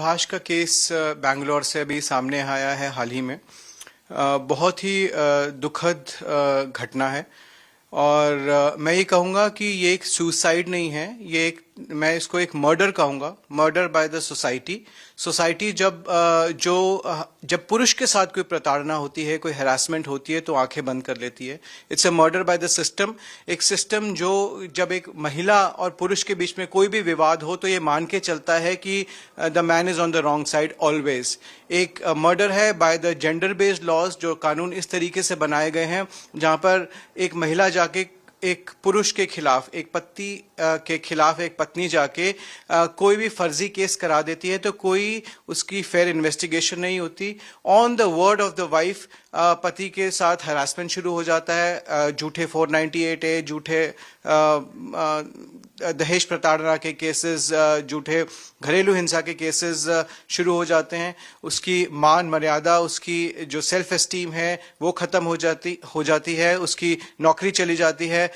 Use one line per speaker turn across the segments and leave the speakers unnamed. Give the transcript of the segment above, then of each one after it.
सुभाष का केस बैंगलोर से अभी सामने आया है हाल ही में। बहुत ही दुखद घटना है और मैं ये कहूँगा कि ये एक सुसाइड नहीं है, ये एक, मैं इसको एक मर्डर कहूँगा, मर्डर बाय द सोसाइटी। जब पुरुष के साथ कोई प्रताड़ना होती है, कोई हैरासमेंट होती है तो आंखें बंद कर लेती है। It's a murder by the system. एक सिस्टम जो जब एक महिला और पुरुष के बीच में कोई भी विवाद हो तो ये मान के चलता है कि the man is on the wrong side always. एक मर्डर है by the gender based laws, जो कानून इस तरीके से बनाए गए हैं जहां पर एक महिला जाके एक पुरुष के खिलाफ, एक पति के खिलाफ एक पत्नी जाके कोई भी फर्जी केस करा देती है तो कोई उसकी फेयर इन्वेस्टिगेशन नहीं होती। On the word of the wife पति के साथ हरासमेंट शुरू हो जाता है। झूठे 498A, झूठे दहेज प्रताड़ना के केसेस, झूठे घरेलू हिंसा के केसेस शुरू हो जाते हैं। उसकी मान मर्यादा, उसकी जो सेल्फ एस्टीम है वो खत्म हो जाती है, उसकी नौकरी चली जाती है।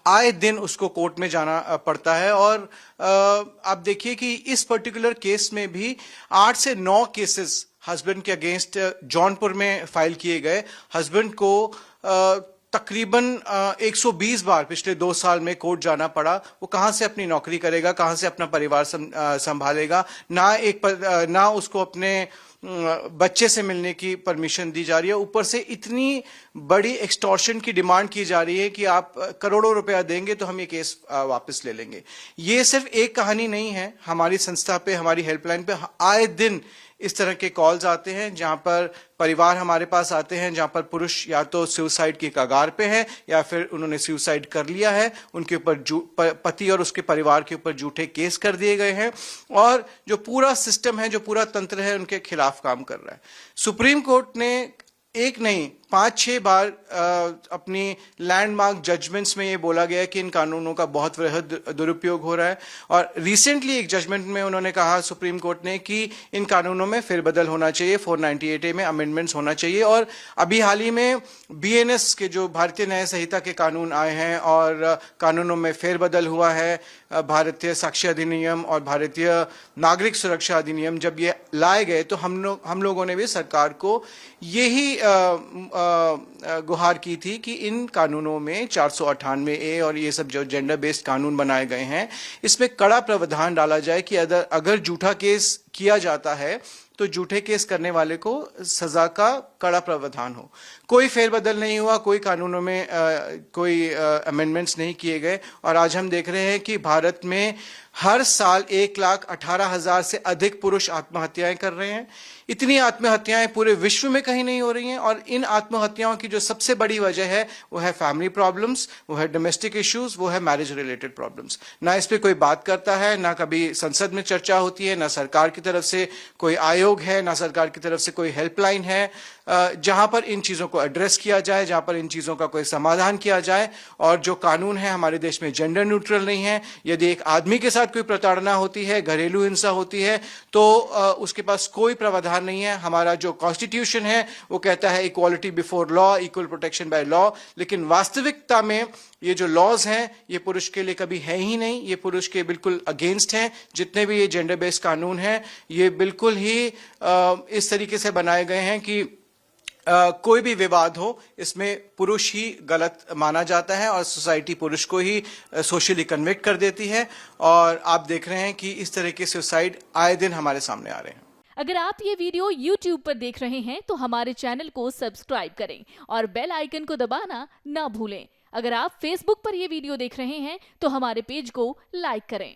आए दिन उसको कोर्ट में जाना पड़ता है और आप देखिए कि इस पर्टिकुलर केस में भी 8 से 9 केसेस हस्बैंड के अगेंस्ट जौनपुर में फाइल किए गए। हस्बैंड को तकरीबन 120 बार पिछले 2 साल में कोर्ट जाना पड़ा। वो कहां से अपनी नौकरी करेगा, कहां से अपना परिवार संभालेगा? ना उसको अपने बच्चे से मिलने की परमिशन दी जा रही है, ऊपर से इतनी बड़ी एक्सटॉर्शन की डिमांड की जा रही है कि आप करोड़ों रुपया देंगे तो हम ये केस वापस ले लेंगे। ये सिर्फ एक कहानी नहीं है। हमारी संस्था पे, हमारी हेल्पलाइन पे आए दिन इस तरह के कॉल्स आते हैं जहां पर परिवार हमारे पास आते हैं, जहां पर पुरुष या तो सुसाइड की कगार पे है या फिर उन्होंने सुसाइड कर लिया है, उनके ऊपर पति और उसके परिवार के ऊपर झूठे केस कर दिए गए हैं और जो पूरा सिस्टम है, जो पूरा तंत्र है, उनके खिलाफ काम कर रहा है। सुप्रीम कोर्ट ने एक नहीं 5-6 बार अपनी लैंडमार्क जजमेंट्स में ये बोला गया है कि इन कानूनों का बहुत वृहद दुरुपयोग हो रहा है और रिसेंटली एक जजमेंट में उन्होंने कहा, सुप्रीम कोर्ट ने, कि इन कानूनों में फेरबदल होना चाहिए, 498A में अमेंडमेंट्स होना चाहिए। और अभी हाल ही में BNS के जो भारतीय न्याय संहिता के कानून आए हैं और कानूनों में फेरबदल हुआ है। भारतीय साक्ष्य अधिनियम और भारतीय नागरिक सुरक्षा अधिनियम जब ये लाए गए तो हम लोगों ने भी सरकार को यही गुहार की थी कि इन कानूनों में 498A और ये सब जो जेंडर बेस्ड कानून बनाए गए हैं, इसमें कड़ा प्रावधान डाला जाए कि अगर झूठा केस किया जाता है तो झूठे केस करने वाले को सजा का कड़ा प्रावधान हो। कोई फेरबदल नहीं हुआ, कोई कानूनों में कोई अमेंडमेंट्स नहीं किए गए और आज हम देख रहे हैं कि भारत में हर साल 1,18,000 से अधिक पुरुष आत्महत्याएं कर रहे हैं। इतनी आत्महत्याएं पूरे विश्व में कहीं नहीं हो रही हैं और इन आत्महत्याओं की जो सबसे बड़ी वजह है वो है फैमिली प्रॉब्लम्स, वो है डोमेस्टिक इश्यूज, वो है मैरिज रिलेटेड प्रॉब्लम्स। ना इस पे कोई बात करता है, ना कभी संसद में चर्चा होती है, ना सरकार की तरफ से कोई आयोग है, ना सरकार की तरफ से कोई हेल्पलाइन है जहां पर इन चीजों को एड्रेस किया जाए, जहां पर इन चीजों का कोई समाधान किया जाए। और जो कानून है हमारे देश में जेंडर न्यूट्रल नहीं है। यदि एक आदमी के साथ कोई प्रताड़ना होती है, घरेलू हिंसा होती है, तो उसके पास कोई प्रावधान नहीं है। हमारा जो कॉन्स्टिट्यूशन है वो कहता है equality before law, equal protection by law, लेकिन वास्तविकता में ये जो लॉज हैं ये पुरुष के लिए कभी है ही नहीं। ये पुरुष के बिल्कुल अगेंस्ट हैं। जितने भी ये जेंडर बेस्ड कानून हैं ये बिल्कुल ही इस तरीके से बनाए गए हैं कि कोई भी विवाद हो इसमें पुरुष ही गलत माना जाता है और सोसाइटी पुरुष को ही सोशली कन्विक्ट कर देती है। और आप देख रहे हैं कि इस तरह के सुसाइड आए दिन हमारे सामने आ रहे हैं।
अगर आप ये वीडियो YouTube पर देख रहे हैं तो हमारे चैनल को सब्सक्राइब करें और बेल आइकन को दबाना ना भूलें। अगर आप Facebook पर ये वीडियो देख रहे हैं तो हमारे पेज को लाइक करें।